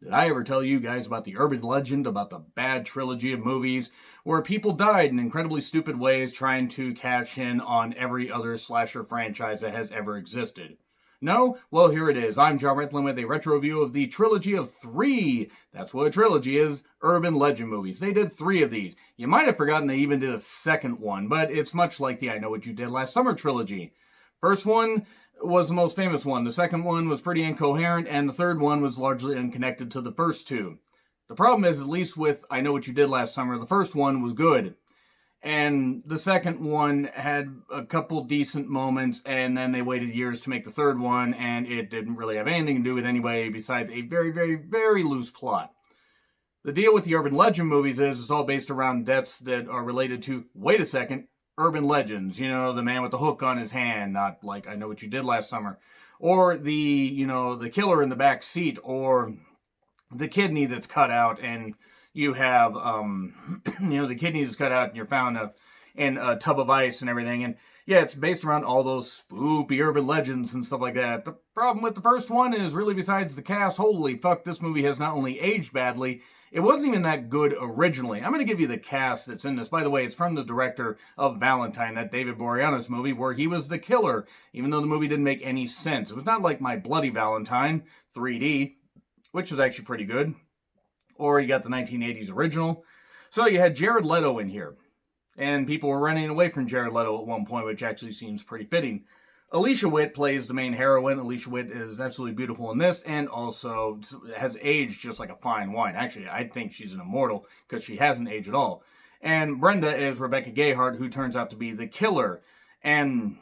Did I ever tell you guys about the urban legend about the bad trilogy of movies where people died in incredibly stupid ways trying to cash in on every other slasher franchise that has ever existed? No? Well, here it is. I'm John Ritlin with a retro review of the trilogy of three. That's what a trilogy is, urban legend movies. They did three of these. You might have forgotten they even did a second one, but it's much like the I Know What You Did Last Summer trilogy. First one was the most famous one. The second one was pretty incoherent, and the third one was largely unconnected to the first two. The problem is, at least with I Know What You Did Last Summer, the first one was good. And the second one had a couple decent moments, and then they waited years to make the third one, and it didn't really have anything to do with it anyway, besides a very, very, very loose plot. The deal with the urban legend movies is it's all based around deaths that are related to, wait a second, urban legends. You know, the man with the hook on his hand, not like I Know What You Did Last Summer. Or the killer in the back seat, or the kidney that's cut out and you have, the kidney that's cut out and you're found in a tub of ice and everything. And yeah, it's based around all those spoopy urban legends and stuff like that. The problem with the first one is really besides the cast, holy fuck, this movie has not only aged badly, it wasn't even that good originally. I'm going to give you the cast that's in this. By the way, it's from the director of Valentine, that David Boreanaz movie, where he was the killer, even though the movie didn't make any sense. It was not like My Bloody Valentine, 3D, which was actually pretty good. Or you got the 1980s original. So you had Jared Leto in here. And people were running away from Jared Leto at one point, which actually seems pretty fitting. Alicia Witt plays the main heroine. Alicia Witt is absolutely beautiful in this, and also has aged just like a fine wine. Actually, I think she's an immortal, because she hasn't aged at all. And Brenda is Rebecca Gayheart, who turns out to be the killer. And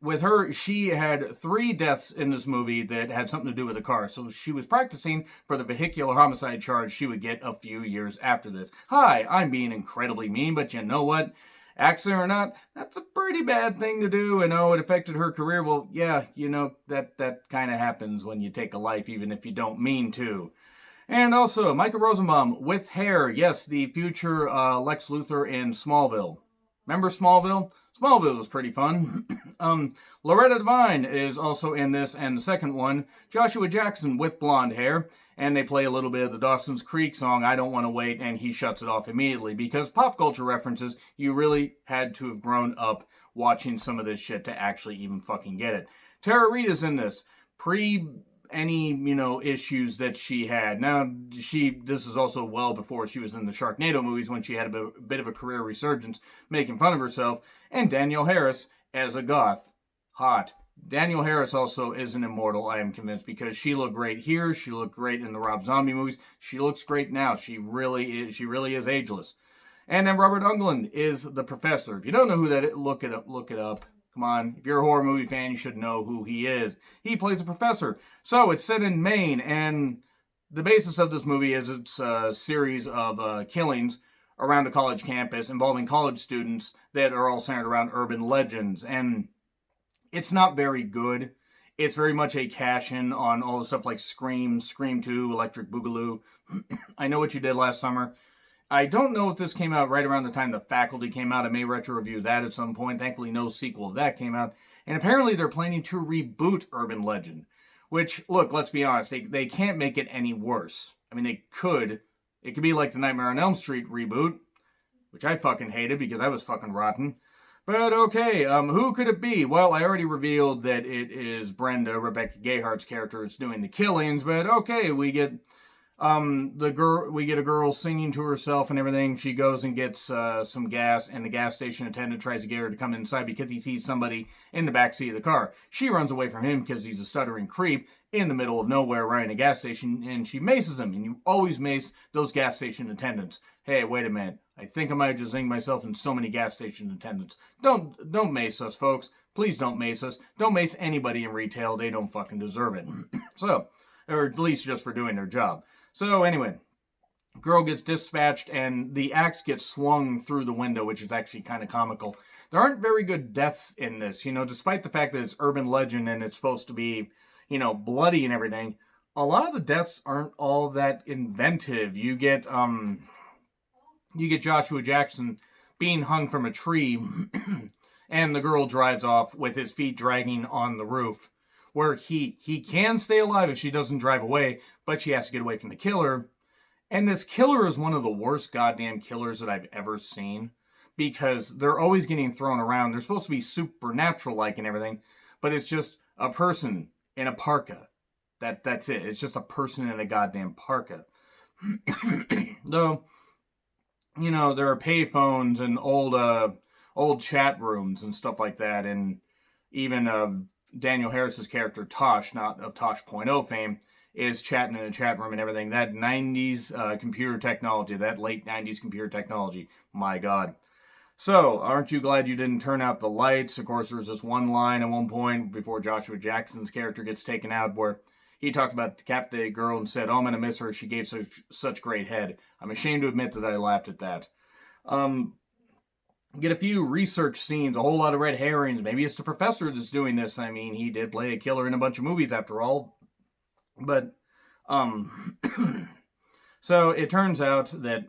with her, she had 3 deaths in this movie that had something to do with a car. So she was practicing for the vehicular homicide charge she would get a few years after this. Hi, I'm being incredibly mean, but you know what? Accident or not, that's a pretty bad thing to do. And oh, it affected her career. Well, yeah, that kind of happens when you take a life, even if you don't mean to. And also, Michael Rosenbaum with hair. Yes, the future Lex Luthor in Smallville. Remember Smallville? Smallville was pretty fun. Loretta Devine is also in this, and the second one, Joshua Jackson with blonde hair, and they play a little bit of the Dawson's Creek song, I Don't Want to Wait, and he shuts it off immediately, because pop culture references, you really had to have grown up watching some of this shit to actually even fucking get it. Tara Reid is in this, pre any, issues that she had. Now, this is also well before she was in the Sharknado movies, when she had a bit of a career resurgence, making fun of herself. And Danielle Harris as a goth. Hot. Danielle Harris also is an immortal, I am convinced, because she looked great here. She looked great in the Rob Zombie movies. She looks great now. She really is ageless. And then Robert Englund is the professor. If you don't know who that is, look it up. Come on, if you're a horror movie fan, you should know who he is. He plays a professor. So it's set in Maine, and the basis of this movie is it's a series of killings around a college campus involving college students that are all centered around urban legends. And it's not very good. It's very much a cash-in on all the stuff like Scream, Scream 2, Electric Boogaloo. I Know What You Did Last Summer. I don't know if this came out right around the time The Faculty came out. I may retro review that at some point. Thankfully, no sequel of that came out. And apparently, they're planning to reboot Urban Legend. Which, look, let's be honest, they can't make it any worse. I mean, they could. It could be like the Nightmare on Elm Street reboot, which I fucking hated because I was fucking rotten. But okay, who could it be? Well, I already revealed that it is Brenda, Rebecca Gayheart's character, is doing the killings. But okay, we get a girl singing to herself and everything. She goes and gets some gas, and the gas station attendant tries to get her to come inside because he sees somebody in the backseat of the car. She runs away from him because he's a stuttering creep in the middle of nowhere running a gas station, and she maces him. And you always mace those gas station attendants. Hey, wait a minute. I think I might have just zinged myself in so many gas station attendants. Don't mace us, folks. Please don't mace us. Don't mace anybody in retail. They don't fucking deserve it. So, or at least just for doing their job. So anyway, girl gets dispatched and the axe gets swung through the window, which is actually kind of comical. There aren't very good deaths in this, despite the fact that it's urban legend and it's supposed to be, bloody and everything. A lot of the deaths aren't all that inventive. You get Joshua Jackson being hung from a tree and the girl drives off with his feet dragging on the roof. where he can stay alive if she doesn't drive away, but she has to get away from the killer. And this killer is one of the worst goddamn killers that I've ever seen, because they're always getting thrown around. They're supposed to be supernatural-like and everything, but it's just a person in a parka. That's it. It's just a person in a goddamn parka. Though, you know, there are payphones and old chat rooms and stuff like that, and even Daniel Harris's character Tosh, not of Tosh.0 fame, is chatting in a chat room and everything. That 90s computer technology, that late 90s computer technology, my God. So, aren't you glad you didn't turn out the lights? Of course, there's this one line at one point before Joshua Jackson's character gets taken out where he talked about the decapitated girl and said, "Oh, I'm going to miss her. She gave such great head." I'm ashamed to admit that I laughed at that. Get a few research scenes, a whole lot of red herrings. Maybe it's the professor that's doing this. I mean, he did play a killer in a bunch of movies after all. But, so it turns out that,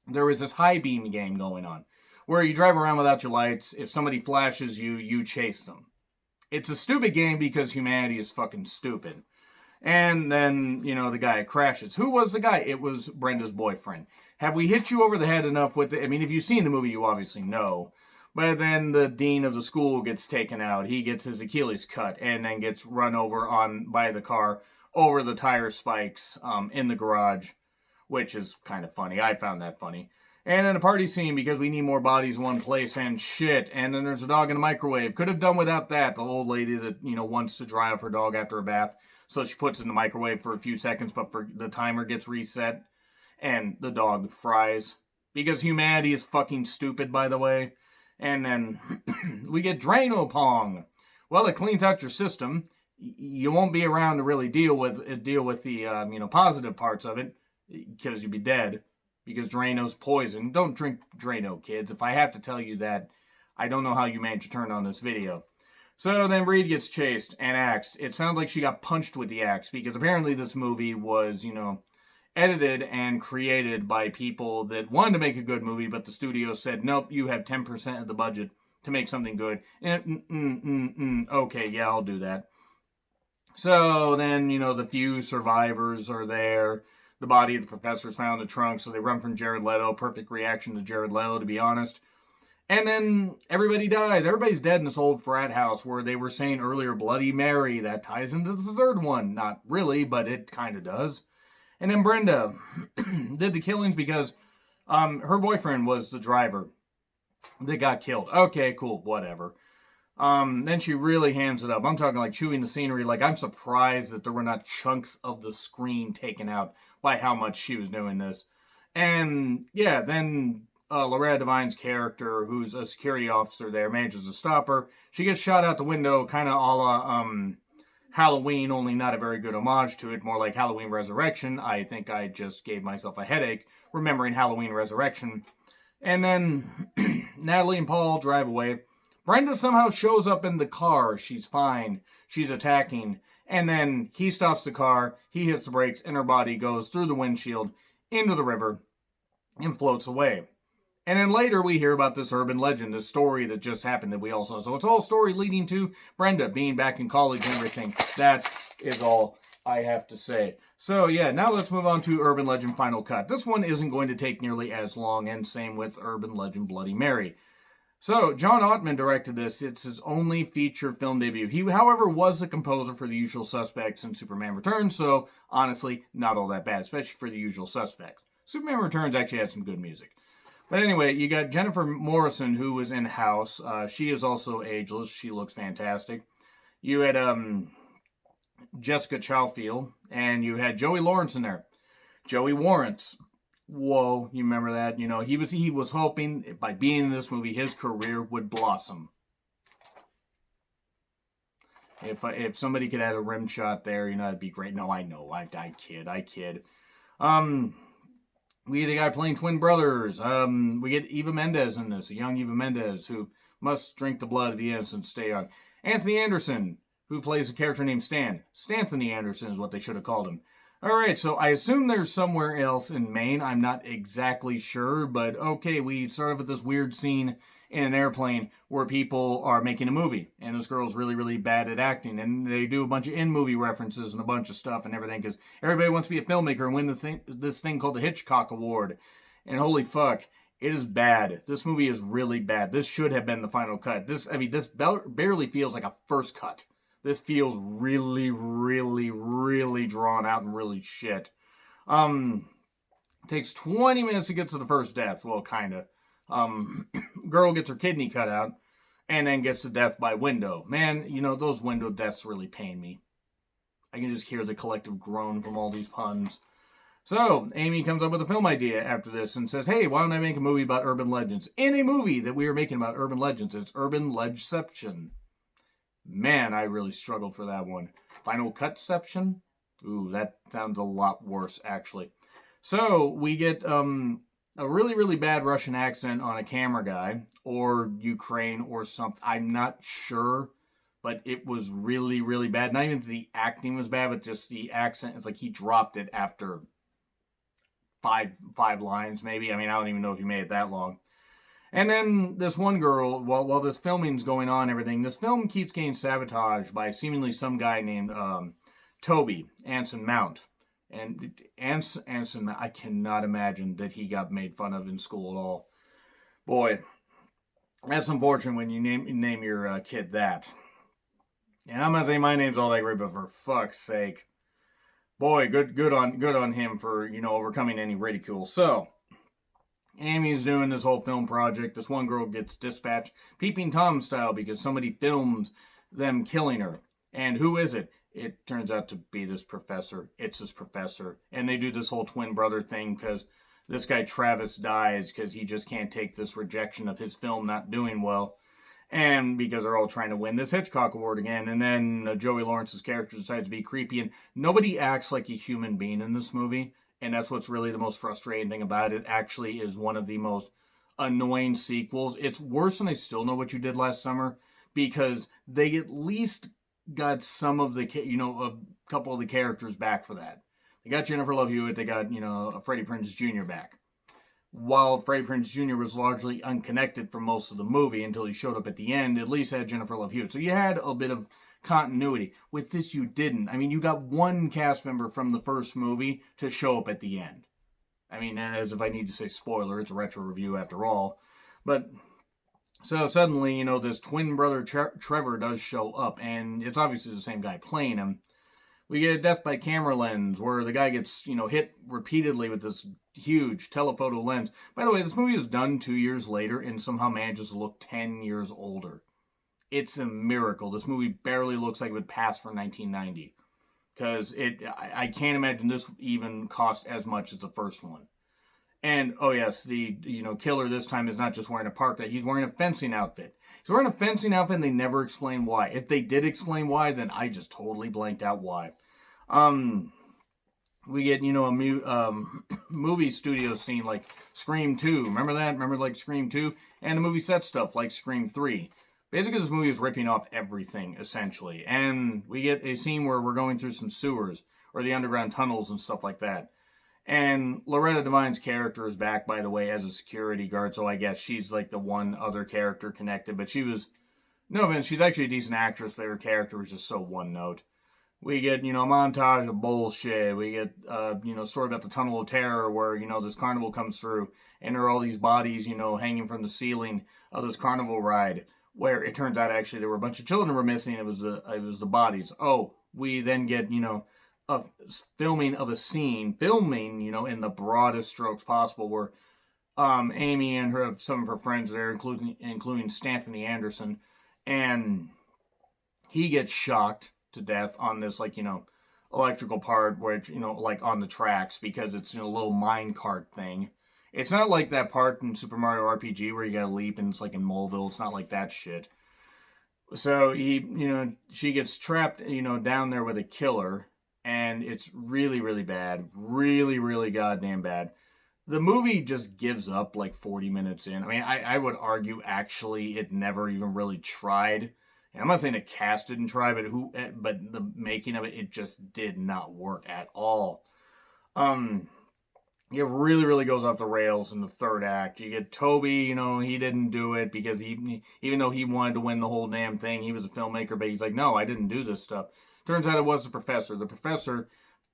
there was this high beam game going on, where you drive around without your lights. If somebody flashes you, you chase them. It's a stupid game because humanity is fucking stupid. And then, you know, the guy crashes. Who was the guy? It was Brenda's boyfriend. Have we hit you over the head enough with it? I mean, if you've seen the movie, you obviously know. But then the dean of the school gets taken out. He gets his Achilles cut and then gets run over by the car over the tire spikes in the garage, which is kind of funny. I found that funny. And then a party scene because we need more bodies in one place and shit. And then there's a dog in a microwave. Could have done without that. The old lady that, you know, wants to dry up her dog after a bath. So she puts it in the microwave for a few seconds, but the timer gets reset. And the dog fries. Because humanity is fucking stupid, by the way. And then we get Drano Pong. Well, it cleans out your system. You won't be around to really deal with the positive parts of it, because you'd be dead. Because Drano's poison. Don't drink Drano, kids. If I have to tell you that, I don't know how you managed to turn on this video. So then Reed gets chased and axed. It sounds like she got punched with the axe, because apparently this movie was, edited and created by people that wanted to make a good movie, but the studio said, nope, you have 10% of the budget to make something good. Okay, yeah, I'll do that. So then, the few survivors are there. The body of the professor is found in the trunk, so they run from Jared Leto. Perfect reaction to Jared Leto, to be honest. And then everybody dies. Everybody's dead in this old frat house where they were saying earlier Bloody Mary. That ties into the third one. Not really, but it kind of does. And then Brenda did the killings because her boyfriend was the driver that got killed. Okay, cool, whatever. Then she really hands it up. I'm talking like chewing the scenery. Like, I'm surprised that there were not chunks of the screen taken out by how much she was doing this. And, yeah, then Loretta Devine's character, who's a security officer there, manages to stop her. She gets shot out the window, kind of a la Halloween, only not a very good homage to it, more like Halloween Resurrection. I think I just gave myself a headache remembering Halloween Resurrection. And then Natalie and Paul drive away. Brenda somehow shows up in the car. She's fine. She's attacking. And then he stops the car. He hits the brakes, and her body goes through the windshield into the river and floats away. And then later we hear about this urban legend, this story that just happened that we all saw. So it's all story leading to Brenda being back in college and everything. That is all I have to say. So yeah, now let's move on to Urban Legend Final Cut. This one isn't going to take nearly as long, and same with Urban Legend Bloody Mary. So, John Ottman directed this. It's his only feature film debut. He, however, was the composer for The Usual Suspects and Superman Returns, so honestly, not all that bad, especially for The Usual Suspects. Superman Returns actually had some good music. But anyway, you got Jennifer Morrison, who was in House. She is also ageless. She looks fantastic. You had Jessica Chowfield, and you had Joey Lawrence in there. Joey Lawrence. Whoa, you remember that? He was hoping by being in this movie, his career would blossom. If somebody could add a rim shot there, that'd be great. No, I know. I kid. We get a guy playing twin brothers. We get Eva Mendes in this, a young Eva Mendes who must drink the blood of the innocent to stay young. Anthony Anderson, who plays a character named Stan. Stanthony Anderson is what they should have called him. Alright, so I assume there's somewhere else in Maine. I'm not exactly sure, but okay, we start off with this weird scene in an airplane where people are making a movie, and this girl's really, really bad at acting, and they do a bunch of in-movie references and a bunch of stuff and everything, because everybody wants to be a filmmaker and win this thing called the Hitchcock Award. And holy fuck, it is bad. This movie is really bad. This should have been the final cut. This barely feels like a first cut. This feels really, really, really drawn out and really shit. Takes 20 minutes to get to the first death. Well, kinda. Girl gets her kidney cut out and then gets to death by window. Man, those window deaths really pain me. I can just hear the collective groan from all these puns. So, Amy comes up with a film idea after this and says, hey, why don't I make a movie about urban legends? In a movie that we are making about urban legends. It's Urban Legendception. Man, I really struggled for that one. Final Cutception? Ooh, that sounds a lot worse, actually. So, we get a really, really bad Russian accent on a camera guy, or Ukraine, or something. I'm not sure, but it was really, really bad. Not even the acting was bad, but just the accent. It's like he dropped it after five lines, maybe. I mean, I don't even know if he made it that long. And then this one girl, while this filming's going on and everything, this film keeps getting sabotaged by seemingly some guy named Toby Anson Mount. And Anson, I cannot imagine that he got made fun of in school at all. Boy, that's unfortunate when you name your kid that. And I'm not saying my name's all that great, but for fuck's sake. Boy, good on him for, overcoming any ridicule. So, Amy's doing this whole film project. This one girl gets dispatched, Peeping Tom style, because somebody films them killing her. And who is it? It turns out to be this professor. It's this professor. And they do this whole twin brother thing because this guy Travis dies because he just can't take this rejection of his film not doing well. And because they're all trying to win this Hitchcock Award again. And then Joey Lawrence's character decides to be creepy. And nobody acts like a human being in this movie. And that's what's really the most frustrating thing about it. It actually is one of the most annoying sequels. It's worse than I Still Know What You Did Last Summer. Because they at least got some of the, a couple of the characters back for that. They got Jennifer Love Hewitt. They got, Freddie Prinze Jr. back. While Freddie Prinze Jr. was largely unconnected for most of the movie until he showed up at the end, at least had Jennifer Love Hewitt. So you had a bit of continuity. With this, you didn't. I mean, you got one cast member from the first movie to show up at the end. I mean, as if I need to say spoiler, it's a retro review after all. But, so suddenly, this twin brother Trevor does show up, and it's obviously the same guy playing him. We get a death by camera lens where the guy gets, hit repeatedly with this huge telephoto lens. By the way, this movie is done 2 years later and somehow manages to look 10 years older. It's a miracle. This movie barely looks like it would pass for 1990. Because I can't imagine this even cost as much as the first one. And, oh yes, the, killer this time is not just wearing a parka. He's wearing a fencing outfit. He's wearing a fencing outfit and they never explain why. If they did explain why, then I just totally blanked out why. We get, a movie studio scene like Scream 2. Remember that? Remember, like, Scream 2? And the movie set stuff like Scream 3. Basically, this movie is ripping off everything, essentially. And we get a scene where we're going through some sewers or the underground tunnels and stuff like that. And Loretta Devine's character is back, by the way, as a security guard, so I guess she's like the one other character connected. But she was, no offense, she's actually a decent actress, but her character was just so one note. We get, a montage of bullshit. We get, story about the Tunnel of Terror where, this carnival comes through and there are all these bodies, hanging from the ceiling of this carnival ride. Where it turns out actually there were a bunch of children were missing. It was the bodies. Oh, we then get, a filming of a scene, in the broadest strokes possible, where Amy and some of her friends there, including Stanthony Anderson, and he gets shocked to death on this, electrical part, where it's, on the tracks, because it's a little minecart thing. It's not like that part in Super Mario RPG where you gotta leap and it's like in Moleville. It's not like that shit. So she gets trapped, down there with a killer. And it's really, really bad. Really, really goddamn bad. The movie just gives up like 40 minutes in. I mean, I would argue actually it never even really tried. And I'm not saying the cast didn't try, but the making of it just did not work at all. It really, really goes off the rails in the third act. You get Toby, he didn't do it because even though he wanted to win the whole damn thing, he was a filmmaker, but he's like, no, I didn't do this stuff. Turns out it was the professor. The professor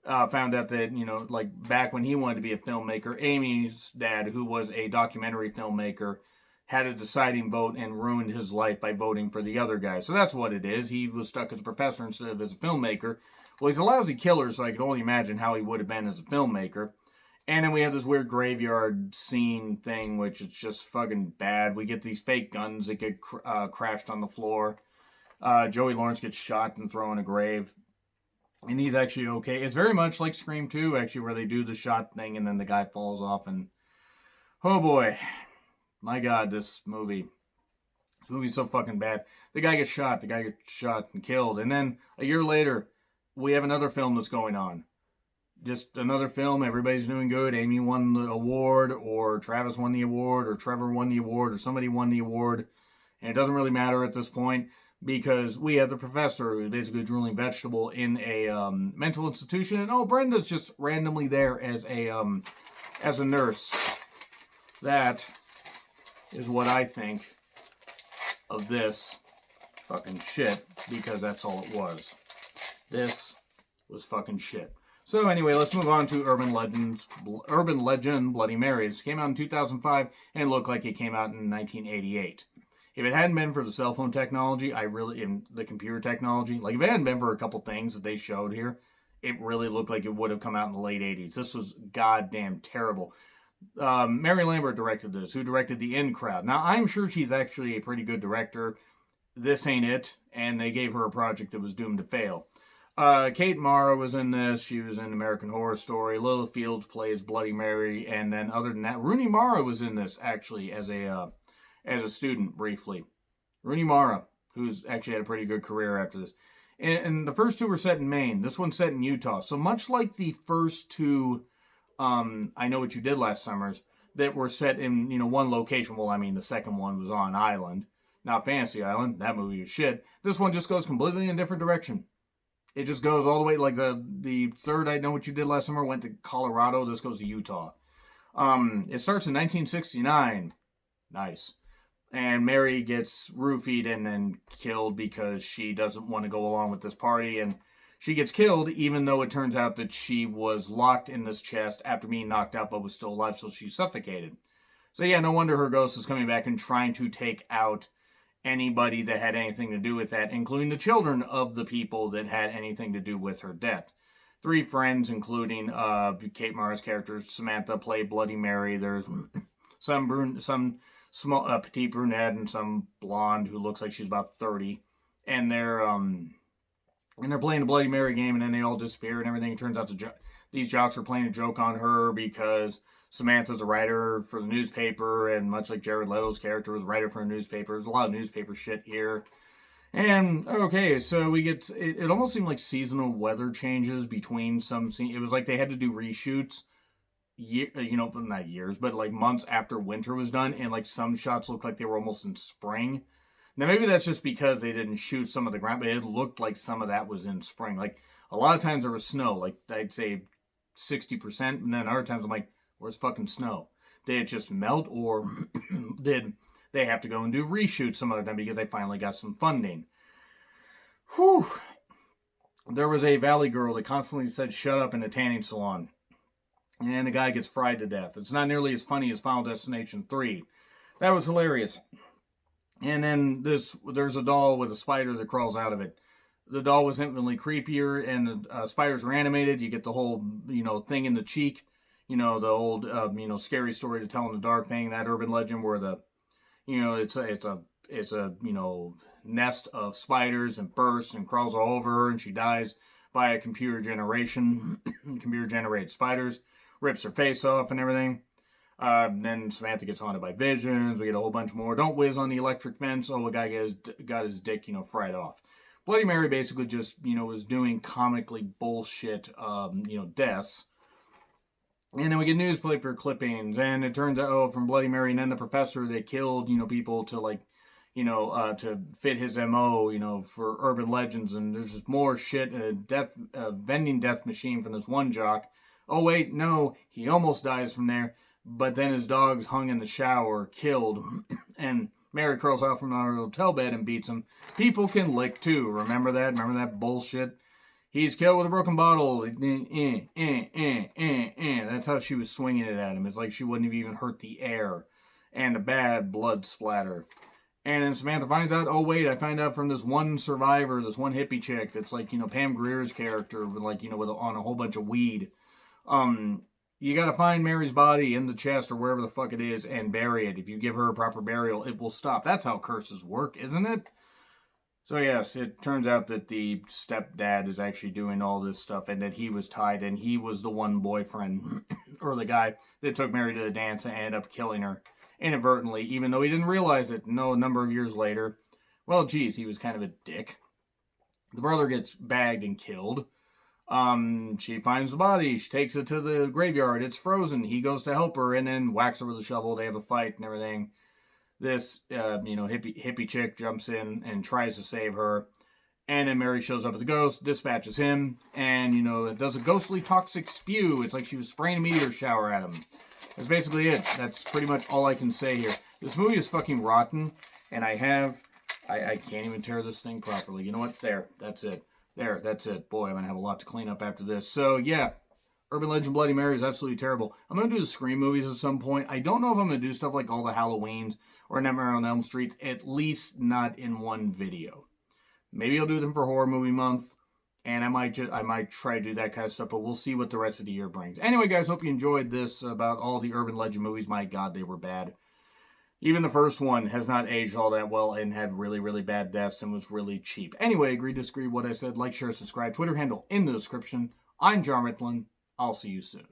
found out that, like back when he wanted to be a filmmaker, Amy's dad, who was a documentary filmmaker, had a deciding vote and ruined his life by voting for the other guy. So that's what it is. He was stuck as a professor instead of as a filmmaker. Well, he's a lousy killer, so I can only imagine how he would have been as a filmmaker. And then we have this weird graveyard scene thing, which is just fucking bad. We get these fake guns that get crashed on the floor. Joey Lawrence gets shot and thrown in a grave. And he's actually okay. It's very much like Scream 2, actually, where they do the shot thing and then the guy falls off. And oh boy, my God, this movie's so fucking bad. The guy gets shot and killed. And then a year later, we have another film that's going on. Just another film, everybody's doing good. Amy won the award, or Travis won the award, or Trevor won the award, or somebody won the award. And it doesn't really matter at this point, because we have the professor who's basically a drooling vegetable in a mental institution. And oh, Brenda's just randomly there as a nurse. That is what I think of this fucking shit, because that's all it was. This was fucking shit. So anyway, let's move on to Urban Legend Bloody Marys. Came out in 2005 and looked like it came out in 1988. If it hadn't been for the cell phone technology, and the computer technology, like if it hadn't been for a couple things that they showed here, it really looked like it would have come out in the late 80s. This was goddamn terrible. Mary Lambert directed this, who directed The In Crowd. Now, I'm sure she's actually a pretty good director. This ain't it, and they gave her a project that was doomed to fail. Kate Mara was in this. She was in American Horror Story. Lily Fields plays Bloody Mary, and then other than that, Rooney Mara was in this actually as a student briefly. Rooney Mara, who's actually had a pretty good career after this. And the first two were set in Maine. This one's set in Utah. So much like the first two, I Know What You Did Last Summers, that were set in one location. Well, I mean the second one was on Island, not Fantasy Island. That movie is shit. This one just goes completely in a different direction. It just goes all the way, like the third I Know What You Did Last Summer went to Colorado. This goes to Utah. It starts in 1969. Nice. And Mary gets roofied and then killed because she doesn't want to go along with this party. And she gets killed even though it turns out that she was locked in this chest after being knocked out but was still alive, so she's suffocated. So yeah, no wonder her ghost is coming back and trying to take out anybody that had anything to do with that, including the children of the people that had anything to do with her death. 3 friends, including Kate Mara's character, Samantha, played Bloody Mary. There's some small petite brunette and some blonde who looks like she's about 30, and they're playing a Bloody Mary game, and then they all disappear and everything. It turns out these jocks are playing a joke on her because Samantha's a writer for the newspaper, and much like Jared Leto's character was a writer for a newspaper. There's a lot of newspaper shit here. And, okay, so we get, it almost seemed like seasonal weather changes between some scenes. It was like they had to do reshoots, not years, but like months after winter was done, and like some shots looked like they were almost in spring. Now, maybe that's just because they didn't shoot some of the ground, but it looked like some of that was in spring. Like, a lot of times there was snow, like, I'd say 60%, and then other times I'm like, where's fucking snow? Did it just melt, or did they have to go and do reshoots some other time because they finally got some funding? Whew. There was a Valley girl that constantly said, shut up, in a tanning salon. And the guy gets fried to death. It's not nearly as funny as Final Destination 3. That was hilarious. And then there's a doll with a spider that crawls out of it. The doll was infinitely creepier, and the spiders were animated. You get the whole, thing in the cheek. The old, scary story to tell in the dark thing, that urban legend where it's a nest of spiders and bursts and crawls all over her, and she dies by a computer generated spiders, rips her face off and everything. Then Samantha gets haunted by visions. We get a whole bunch more. Don't whiz on the electric fence. Oh, a guy got his dick, fried off. Bloody Mary basically just, was doing comically bullshit, deaths. And then we get newspaper clippings, and it turns out, from Bloody Mary and then the professor, they killed, people to, to fit his MO, for urban legends. And there's just more shit, a vending death machine from this one jock. Oh, wait, no, he almost dies from there. But then his dog's hung in the shower, killed, and Mary curls out from our hotel bed and beats him. People can lick too. Remember that? Remember that bullshit? He's killed with a broken bottle. That's how she was swinging it at him. It's like she wouldn't have even hurt the air. And a bad blood splatter. And then Samantha finds out, oh, wait, I find out from this one survivor, this one hippie chick that's like, Pam Grier's character, on a whole bunch of weed. You gotta find Mary's body in the chest or wherever the fuck it is and bury it. If you give her a proper burial, it will stop. That's how curses work, isn't it? So yes, it turns out that the stepdad is actually doing all this stuff and that he was tied and he was the one boyfriend or the guy that took Mary to the dance and ended up killing her inadvertently, even though he didn't realize it. No, a number of years later. Well, geez, he was kind of a dick. The brother gets bagged and killed. She finds the body. She takes it to the graveyard. It's frozen. He goes to help her and then whacks her with a shovel. They have a fight and everything. This, hippie chick jumps in and tries to save her. And then Mary shows up with the ghost, dispatches him, and, it does a ghostly toxic spew. It's like she was spraying a meteor shower at him. That's basically it. That's pretty much all I can say here. This movie is fucking rotten, and I can't even tear this thing properly. You know what? There. That's it. There, that's it. Boy, I'm going to have a lot to clean up after this. So, yeah, Urban Legend Bloody Mary is absolutely terrible. I'm going to do the Scream movies at some point. I don't know if I'm going to do stuff like all the Halloweens or Nightmare on Elm Street, at least not in one video. Maybe I'll do them for Horror Movie Month, and I might try to do that kind of stuff, but we'll see what the rest of the year brings. Anyway, guys, hope you enjoyed this about all the Urban Legend movies. My God, they were bad. Even the first one has not aged all that well and had really, really bad deaths and was really cheap. Anyway, agree, disagree, what I said. Like, share, subscribe. Twitter handle in the description. I'm John Ritlin. I'll see you soon.